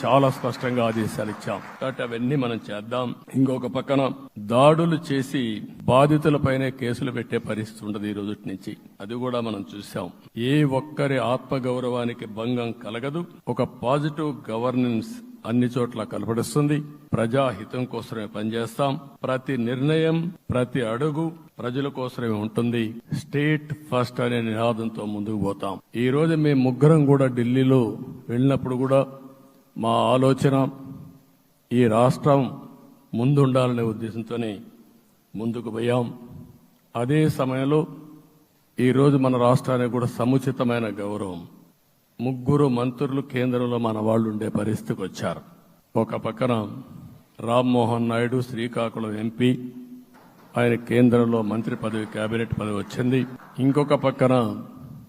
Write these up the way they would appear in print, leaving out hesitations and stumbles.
చాలా స్పష్టంగా ఆదేశాలు ఇచ్చాం. కాబట్టి అవన్నీ మనం చేద్దాం. ఇంకొక పక్కన దాడులు చేసి బాధితులపైనే కేసులు పెట్టే పరిస్థితి ఉండదు ఈ రోజు నుంచి. అది కూడా మనం చూసాం. ఏ ఒక్కరి ఆత్మగౌరవానికి భంగం కలగదు. ఒక పాజిటివ్ గవర్నెన్స్ అన్ని చోట్ల కనబడుస్తుంది. ప్రజాహితం కోసమే పనిచేస్తాం. ప్రతి నిర్ణయం, ప్రతి అడుగు ప్రజల కోసమే ఉంటుంది. స్టేట్ ఫస్ట్ అనే నినాదంతో ముందుకు పోతాం. ఈ రోజు మేము ముగ్గురం కూడా ఢిల్లీలో వెళ్ళినప్పుడు కూడా మా ఆలోచన ఈ రాష్ట్రం ముందుండాలనే ఉద్దేశంతోనే ముందుకు పోయాం. అదే సమయంలో ఈ రోజు మన రాష్ట్రానికి కూడా సముచితమైన గౌరవం. ముగ్గురు మంత్రులు కేంద్రంలో మన వాళ్ళు ఉండే పరిస్థితికి వచ్చారు. ఒక పక్కన రామ్మోహన్ నాయుడు శ్రీకాకుళం ఎంపీ, ఆయన కేంద్రంలో మంత్రి పదవి, కేబినెట్ పదవి వచ్చింది. ఇంకొక పక్కన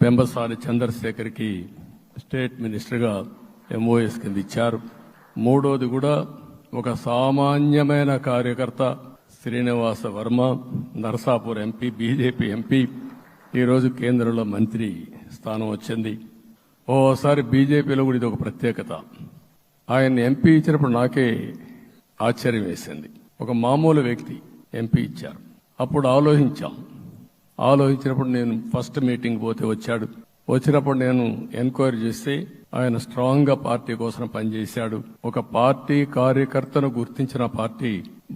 పెంబసాని చంద్రశేఖర్కి స్టేట్ మినిస్టర్గా ఎంఓఎస్ కింద ఇచ్చారు. మూడోది కూడా ఒక సామాన్యమైన కార్యకర్త Srinivasa Varma, Narasapur MP, BJP MP, ఈరోజు కేంద్రంలో మంత్రి స్థానం వచ్చింది. ఓసారి బీజేపీలో కూడా ఇది ఒక ప్రత్యేకత. ఆయన ఎంపీ ఇచ్చినప్పుడు నాకే ఆశ్చర్యం వేసింది. ఒక మామూలు వ్యక్తి ఎంపీ ఇచ్చారు. అప్పుడు ఆలోచించినప్పుడు నేను ఫస్ట్ మీటింగ్ పోతే వచ్చాడు. వచ్చినప్పుడు నేను ఎంక్వైరీ చేస్తే ఆయన స్ట్రాంగ్ గా పార్టీ కోసం పనిచేశాడు. ఒక పార్టీ కార్యకర్తను గుర్తించిన పార్టీ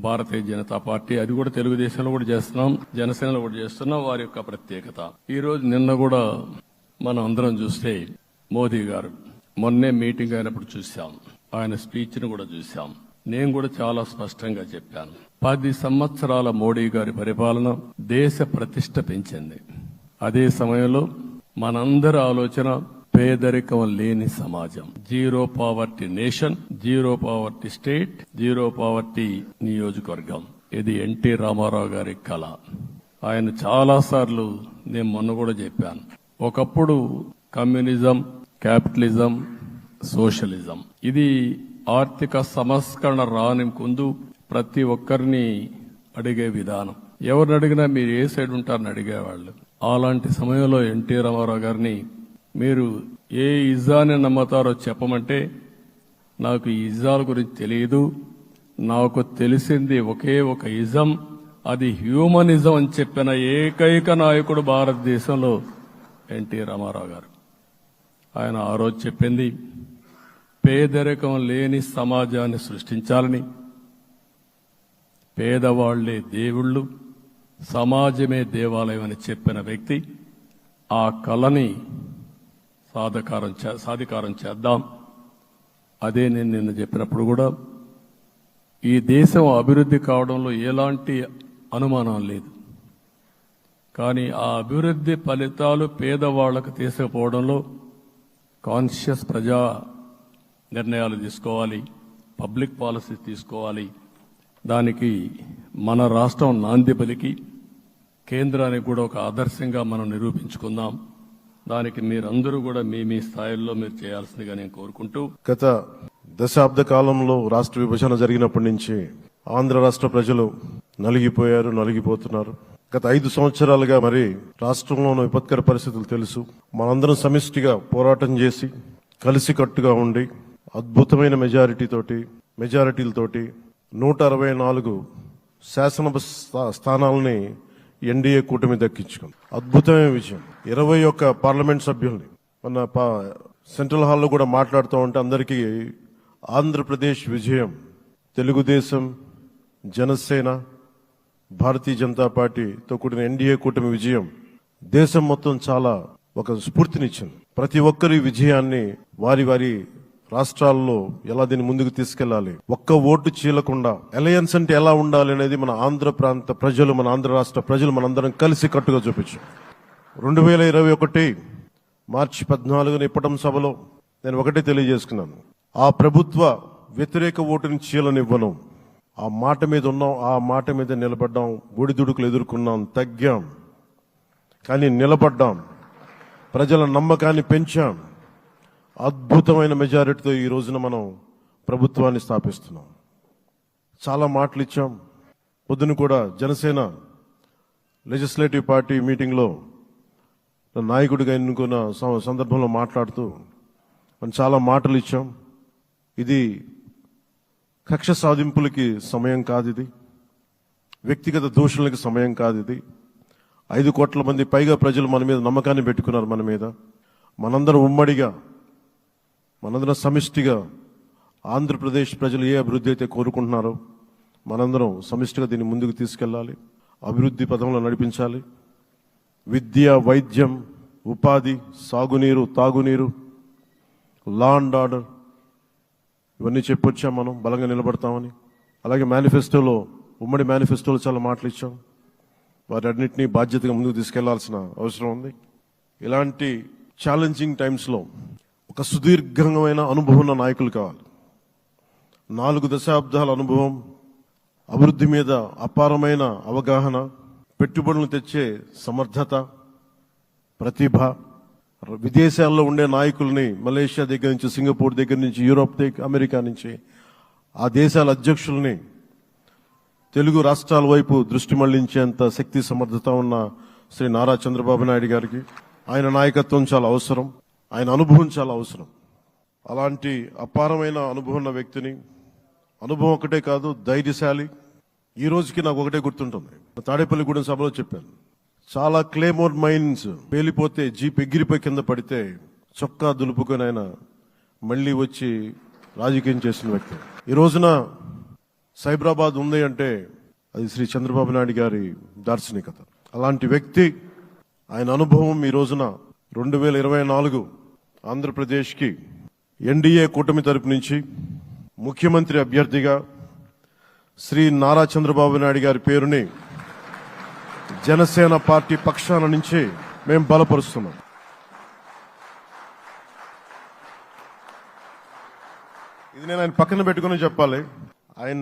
భారతీయ జనతా పార్టీ. అది కూడా తెలుగుదేశంలో కూడా చేస్తున్నాం, జనసేనలో కూడా చేస్తున్నాం. వారి యొక్క ప్రత్యేకత. ఈ రోజు నిన్న కూడా మనం అందరం చూస్తే మోదీ గారు మొన్నే మీటింగ్ అయినప్పుడు చూశాం. ఆయన స్పీచ్ ను కూడా చూశాం. నేను కూడా చాలా స్పష్టంగా చెప్పాను. 10 సంవత్సరాల మోడీ గారి పరిపాలన దేశ ప్రతిష్ట పెంచింది. అదే సమయంలో మనందరి ఆలోచన పేదరికం లేని సమాజం, zero poverty nation, zero poverty state, zero poverty నియోజకవర్గం. ఇది ఎన్టీ రామారావు గారి కళ. ఆయన చాలా సార్లు నేను మొన్న కూడా చెప్పాను. ఒకప్పుడు కమ్యూనిజం, క్యాపిటలిజం, సోషలిజం, ఇది ఆర్థిక సంస్కరణ రాని ముందు ప్రతి ఒక్కరిని అడిగే విధానం. ఎవరిని అడిగినా మీరు ఏ సైడ్ ఉంటారని అడిగేవాళ్ళు. అలాంటి సమయంలో ఎన్టీ రామారావు గారిని మీరు ఏ ఇజాన్ని నమ్ముతారో చెప్పమంటే నాకు ఈ ఇజాల గురించి తెలియదు, నాకు తెలిసింది ఒకే ఒక ఇజం, అది హ్యూమనిజం అని చెప్పిన ఏకైక నాయకుడు భారతదేశంలో ఎన్టీ రామారావు గారు. ఆయన ఆ రోజు చెప్పింది పేదరికం లేని సమాజాన్ని సృష్టించాలని, పేదవాళ్లే దేవుళ్ళు, సమాజమే దేవాలయం అని చెప్పిన వ్యక్తి. ఆ కళని సాధికారం చేద్దాం. అదే నేను నిన్న చెప్పినప్పుడు కూడా ఈ దేశం అభివృద్ధి కావడంలో ఎలాంటి అనుమానం లేదు. కానీ ఆ అభివృద్ధి ఫలితాలు పేదవాళ్లకు తీసుకుపోవడంలో కాన్షియస్ ప్రజా నిర్ణయాలు తీసుకోవాలి, పబ్లిక్ పాలసీ తీసుకోవాలి. దానికి మన రాష్ట్రం నాంది పలికి కేంద్రానికి కూడా ఒక ఆదర్శంగా మనం నిరూపించుకుందాం. దానికి మీరందరూ కూడా మీ స్థాయిల్లో మీరు చేయాల్సిందిగా నేను కోరుకుంటూ, గత దశాబ్ద కాలంలో రాష్ట్ర విభజన జరిగినప్పటి నుంచి ఆంధ్ర రాష్ట్ర ప్రజలు నలిగిపోతున్నారు. గత 5 సంవత్సరాలుగా మరి రాష్ట్రంలోని విపత్కర పరిస్థితులు తెలుసు. మనందరం సమిష్టిగా పోరాటం చేసి కలిసికట్టుగా ఉండి అద్భుతమైన మెజారిటీలతోటి 164 శాసనసభ స్థానాలని ఎన్డీఏ కూటమి దక్కించుకుంది. అద్భుతమైన విజయం. 21 పార్లమెంట్ సభ్యుల్ని మన సెంట్రల్ హాల్లో కూడా మాట్లాడుతూ ఉంటే అందరికీ ఆంధ్రప్రదేశ్ విజయం, తెలుగుదేశం, జనసేన, భారతీయ జనతా పార్టీతో కూడిన ఎన్డీఏ కూటమి విజయం దేశం మొత్తం చాలా ఒక స్ఫూర్తినిచ్చింది. ప్రతి ఒక్కరి విజయాన్ని వారి రాష్ట్రాల్లో ఎలా దీన్ని ముందుకు తీసుకెళ్లాలి, ఒక్క ఓటు చీలకుండా అలయన్స్ అంటే ఎలా ఉండాలి అనేది మన ఆంధ్ర ప్రాంత ప్రజలు, మన ఆంధ్ర రాష్ట్ర ప్రజలు మనందరం కలిసి కట్టుగా చూపించాం. 2021 మార్చి 14 ఇప్పటం సభలో నేను ఒకటే తెలియజేసుకున్నాను. ఆ ప్రభుత్వ వ్యతిరేక ఓటుని చీలనివ్వను. ఆ మాట మీద ఉన్నాం, ఆ మాట మీద నిలబడ్డాం. ఒడిదుడుకులు ఎదుర్కొన్నాం, తగ్గాం, కానీ నిలబడ్డాం. ప్రజల నమ్మకాన్ని పెంచాం. అద్భుతమైన మెజారిటీతో ఈ రోజున మనం ప్రభుత్వాన్ని స్థాపిస్తున్నాం. చాలా మాటలు ఇచ్చాం. పొద్దున కూడా జనసేన లెజిస్లేటివ్ పార్టీ మీటింగ్లో నాయకుడిగా ఎన్నుకున్న సందర్భంలో మాట్లాడుతూ మనం చాలా మాటలు ఇచ్చాం. ఇది కక్ష సాధింపులకి సమయం కాదు, ఇది వ్యక్తిగత దూషణలకు సమయం కాదు. ఇది 5 కోట్ల మంది పైగా ప్రజలు మన మీద నమ్మకాన్ని పెట్టుకున్నారు. మన మీద మనందరం ఉమ్మడిగా, మనందరం సమిష్టిగా ఆంధ్రప్రదేశ్ ప్రజలు ఏ అభివృద్ధి అయితే కోరుకుంటున్నారో మనందరం సమిష్టిగా దీన్ని ముందుకు తీసుకెళ్లాలి, అభివృద్ధి పథంలో నడిపించాలి. విద్య, వైద్యం, ఉపాధి, సాగునీరు, తాగునీరు, లా అండ్ ఆర్డర్ ఇవన్నీ చెప్పొచ్చాం. మనం బలంగా నిలబడతామని. అలాగే మేనిఫెస్టోలో, ఉమ్మడి మేనిఫెస్టోలో చాలా మాటలు ఇచ్చాం. వాటన్నిటినీ బాధ్యతగా ముందుకు తీసుకెళ్లాల్సిన అవసరం ఉంది. ఇలాంటి ఛాలెంజింగ్ టైమ్స్లో ఒక సుదీర్ఘమైన అనుభవం ఉన్న నాయకులు కావాలి. 4 దశాబ్దాల అనుభవం, అభివృద్ధి మీద అపారమైన అవగాహన, పెట్టుబడులు తెచ్చే సమర్థత, ప్రతిభ. విదేశాల్లో ఉండే నాయకుల్ని, మలేషియా దగ్గర నుంచి, సింగపూర్ దగ్గర నుంచి, యూరోప్ దగ్గర, అమెరికా నుంచి, ఆ దేశాల అధ్యక్షుల్ని తెలుగు రాష్ట్రాల వైపు దృష్టి మళ్లించేంత శక్తి సమర్థత ఉన్న శ్రీ నారా చంద్రబాబు నాయుడు గారికి ఆయన నాయకత్వం చాలా అవసరం, ఆయన అనుభవం చాలా అవసరం. అలాంటి అపారమైన అనుభవం ఉన్న వ్యక్తిని, అనుభవం ఒకటే కాదు, ధైర్యశాలి. ఈ రోజుకి నాకు ఒకటే గుర్తుంటుంది. తాడేపల్లిగూడెం సభలో చెప్పాను, చాలా క్లేమోర్ మైన్స్ పేలిపోతే, జీప్ ఎగిరిపోయి కింద పడితే చొక్కా దులుపుకొని ఆయన మళ్లీ వచ్చి రాజకీయం చేసిన వ్యక్తి. ఈ రోజున సైబరాబాద్ ఉంది అంటే అది శ్రీ చంద్రబాబు నాయుడు గారి దార్శనికత. అలాంటి వ్యక్తి, ఆయన అనుభవం ఈ రోజున 2024 ఆంధ్రప్రదేశ్కి ఎన్డీఏ కూటమి తరపు నుంచి ముఖ్యమంత్రి అభ్యర్థిగా శ్రీ నారా చంద్రబాబు నాయుడు గారి పేరుని జనసేన పార్టీ పక్షాన నుంచి మేము బలపరుస్తున్నాం. ఇది నేను ఆయన పక్కన పెట్టుకుని చెప్పాలి. ఆయన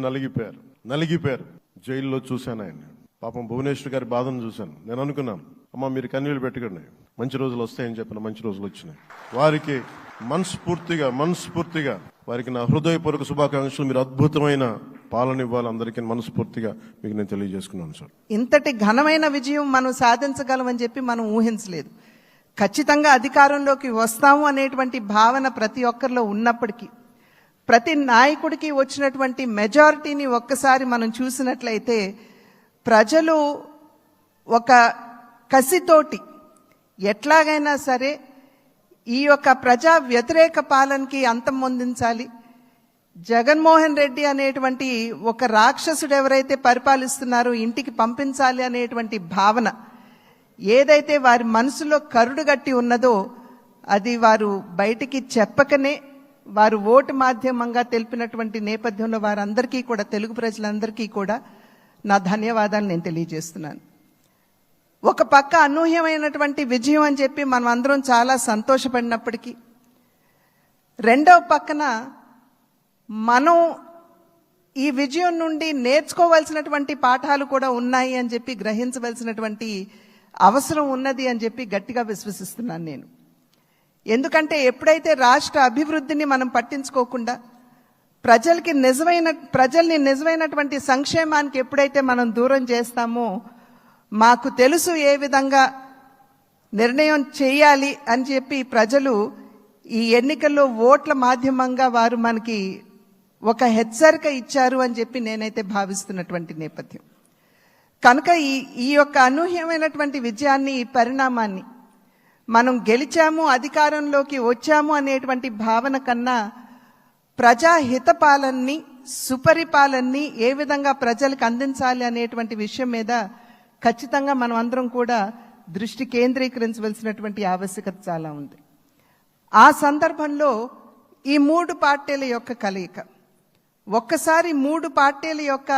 నలిగిపోయారు. జైల్లో చూశాను ఆయన. పాపం భువనేశ్వర్ గారి బాధను చూశాను. నేను అనుకున్నాను, అమ్మా మీరు కన్నీళ్లు పెట్టకండి, మంచి రోజులు వస్తాయని చెప్పిన మంచి రోజులు వచ్చినాయి. వారికి మనస్ఫూర్తిగా వారికి నా హృదయపూర్వక శుభాకాంక్షలు. మీరు అద్భుతమైన పాలన ఇవ్వాలి అందరికీ మనస్ఫూర్తిగా మీకు నేను తెలియజేసుకున్నాను సార్. ఇంతటి ఘనమైన విజయం మనం సాధించగలమని చెప్పి మనం ఊహించలేదు. ఖచ్చితంగా అధికారంలోకి వస్తాము అనేటువంటి భావన ప్రతి ఒక్కరిలో ఉన్నప్పటికీ, ప్రతి నాయకుడికి వచ్చినటువంటి మెజారిటీని ఒక్కసారి మనం చూసినట్లయితే, ప్రజలు ఒక కసితోటి ఎట్లాగైనా సరే ఈ యొక్క ప్రజా వ్యతిరేక పాలనకి అంతం పొందించాలి, జగన్మోహన్ రెడ్డి అనేటువంటి ఒక రాక్షసుడు ఎవరైతే పరిపాలిస్తున్నారో ఇంటికి పంపించాలి అనేటువంటి భావన ఏదైతే వారి మనసులో కరుడుగట్టి ఉన్నదో అది వారు బయటికి చెప్పకనే వారు ఓటు మాధ్యమంగా తెలిపినటువంటి నేపథ్యంలో వారందరికీ కూడా, తెలుగు ప్రజలందరికీ కూడా నా ధన్యవాదాలు నేను తెలియజేస్తున్నాను. ఒక పక్క అనూహ్యమైనటువంటి విజయం అని చెప్పి మనం అందరం చాలా సంతోషపడినప్పటికీ, రెండవ పక్కన మనం ఈ విజయం నుండి నేర్చుకోవాల్సినటువంటి పాఠాలు కూడా ఉన్నాయి అని చెప్పి గ్రహించవలసినటువంటి అవసరం ఉన్నది అని చెప్పి గట్టిగా విశ్వసిస్తున్నాను నేను. ఎందుకంటే ఎప్పుడైతే రాష్ట్ర అభివృద్ధిని మనం పట్టించుకోకుండా ప్రజల్ని నిజమైనటువంటి సంక్షేమానికి ఎప్పుడైతే మనం దూరం చేస్తామో, మాకు తెలుసు ఏ విధంగా నిర్ణయం చేయాలి అని చెప్పి ప్రజలు ఈ ఎన్నికల్లో ఓట్ల మాధ్యమంగా వారు మనకి ఒక హెచ్చరిక ఇచ్చారు అని చెప్పి నేనైతే భావిస్తున్నటువంటి నేపథ్యం. కనుక ఈ యొక్క అనూహ్యమైనటువంటి విజయాన్ని, ఈ పరిణామాన్ని, మనం గెలిచాము, అధికారంలోకి వచ్చాము అనేటువంటి భావన కన్నా ప్రజాహిత పాలనని, సుపరిపాలనని ఏ విధంగా ప్రజలకు అందించాలి అనేటువంటి విషయం మీద ఖచ్చితంగా మనం అందరం కూడా దృష్టి కేంద్రీకరించవలసినటువంటి ఆవశ్యకత చాలా ఉంది. ఆ సందర్భంలో ఈ 3 పార్టీల యొక్క కలయిక, ఒక్కసారి 3 పార్టీల యొక్క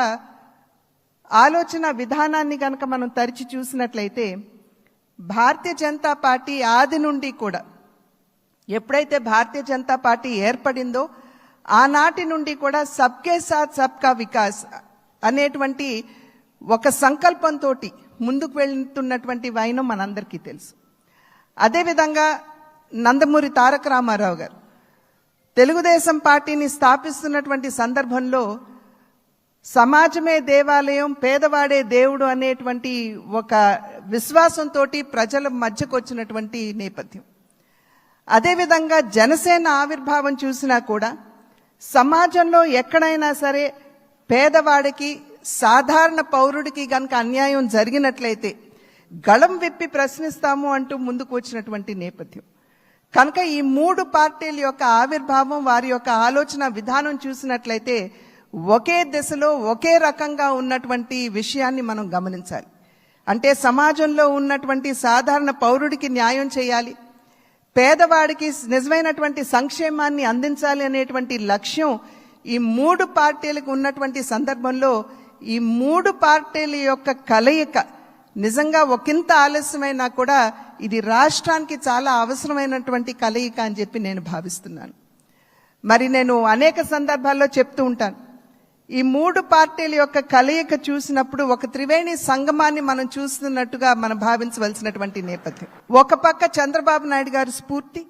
ఆలోచన విధానాన్ని కనుక మనం తరిచి చూసినట్లయితే, భారతీయ జనతా పార్టీ ఆది నుండి కూడా, ఎప్పుడైతే భారతీయ జనతా పార్టీ ఏర్పడిందో ఆనాటి నుండి కూడా సబ్కే సాత్ సబ్కా వికాస్ అనేటువంటి ఒక సంకల్పంతో ముందుకు వెళ్తున్నటువంటి వైనం మనందరికీ తెలుసు. అదేవిధంగా నందమూరి తారక రామారావు గారు తెలుగుదేశం పార్టీని స్థాపిస్తున్నటువంటి సందర్భంలో సమాజమే దేవాలయం, పేదవాడే దేవుడు అనేటువంటి ఒక విశ్వాసంతో ప్రజల మధ్యకు వచ్చినటువంటి నేపథ్యం. అదేవిధంగా జనసేన ఆవిర్భావం చూసినా కూడా సమాజంలో ఎక్కడైనా సరే పేదవాడికి సాధారణ పౌరుడికి గనక అన్యాయం జరిగినట్లయితే గళం విప్పి ప్రశ్నిస్తాము అంటూ ముందుకు వచ్చినటువంటి నేపథ్యం కనుక ఈ 3 పార్టీల యొక్క ఆవిర్భావం వారి యొక్క ఆలోచన విధానం చూసినట్లయితే ఒకే దిశలో ఒకే రకంగా ఉన్నటువంటి విషయాన్ని మనం గమనించాలి. అంటే సమాజంలో ఉన్నటువంటి సాధారణ పౌరుడికి న్యాయం చేయాలి, పేదవాడికి నిజమైనటువంటి సంక్షేమాన్ని అందించాలి అనేటువంటి లక్ష్యం ఈ 3 పార్టీలకు ఉన్నటువంటి సందర్భంలో ఈ 3 పార్టీల యొక్క కలయిక నిజంగా ఒకంత ఆలస్యమైనా కూడా ఇది రాష్ట్రానికి చాలా అవసరమైనటువంటి కలయిక అని చెప్పి నేను భావిస్తున్నాను. మరి నేను అనేక సందర్భాల్లో చెప్తూ ఉంటాను, ఈ 3 పార్టీల యొక్క కలయిక చూసినప్పుడు ఒక త్రివేణి సంగమాన్ని మనం చూస్తున్నట్టుగా మనం భావించవలసినటువంటి నేపథ్యం. ఒక పక్క చంద్రబాబు నాయుడు గారి స్ఫూర్తి,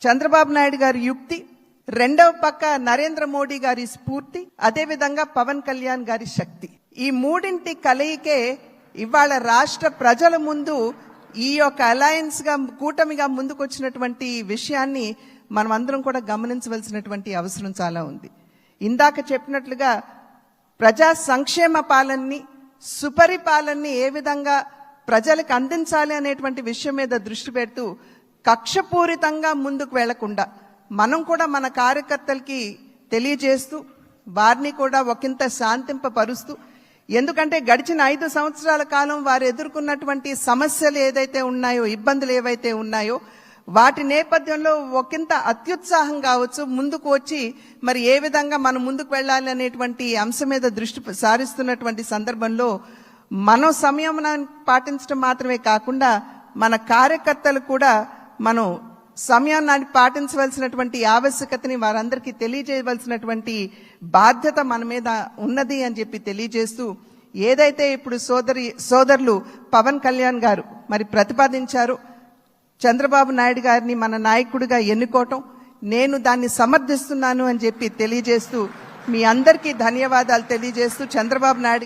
చంద్రబాబు నాయుడు గారి యుక్తి, రెండవ పక్క నరేంద్ర మోడీ గారి స్ఫూర్తి, అదేవిధంగా పవన్ కళ్యాణ్ గారి శక్తి. ఈ మూడింటి కలయికే ఇవాళ రాష్ట్ర ప్రజల ముందు ఈ యొక్క అలయన్స్ గా కూటమిగా ముందుకొచ్చినటువంటి విషయాన్ని మనం అందరం కూడా గమనించవలసినటువంటి అవసరం చాలా ఉంది. ఇందాక చెప్పినట్లుగా ప్రజా సంక్షేమ పాలనని, సుపరిపాలనని ఏ విధంగా ప్రజలకు అందించాలి అనేటువంటి విషయం మీద దృష్టి పెడుతూ కక్షపూరితంగా ముందుకు వెళ్లకుండా మనం కూడా మన కార్యకర్తలకి తెలియజేస్తూ వారిని కూడా ఒకంత శాంతింపపరుస్తూ, ఎందుకంటే గడిచిన 5 సంవత్సరాల కాలం వారు ఎదుర్కొన్నటువంటి సమస్యలు ఏదైతే ఉన్నాయో, ఇబ్బందులు ఏవైతే ఉన్నాయో వాటి నేపథ్యంలో ఒకంత అత్యుత్సాహం కావచ్చు ముందుకు వచ్చి మరి ఏ విధంగా మనం ముందుకు వెళ్ళాలి అనేటువంటి అంశం మీద దృష్టి సారిస్తున్నటువంటి సందర్భంలో మనం సంయమనాన్ని పాటించడం మాత్రమే కాకుండా మన కార్యకర్తలు కూడా మనం సమయాన్ని పాటించవలసినటువంటి ఆవశ్యకతని వారందరికీ తెలియజేయవలసినటువంటి బాధ్యత మన మీద ఉన్నది అని చెప్పి తెలియజేస్తూ, ఏదైతే ఇప్పుడు సోదరులు పవన్ కళ్యాణ్ గారు మరి ప్రతిపాదించారు చంద్రబాబు నాయుడు గారిని మన నాయకుడిగా ఎన్నుకోవటం, నేను దాన్ని సమర్థిస్తున్నాను అని చెప్పి తెలియజేస్తూ మీ అందరికీ ధన్యవాదాలు తెలియజేస్తూ చంద్రబాబు నాయుడు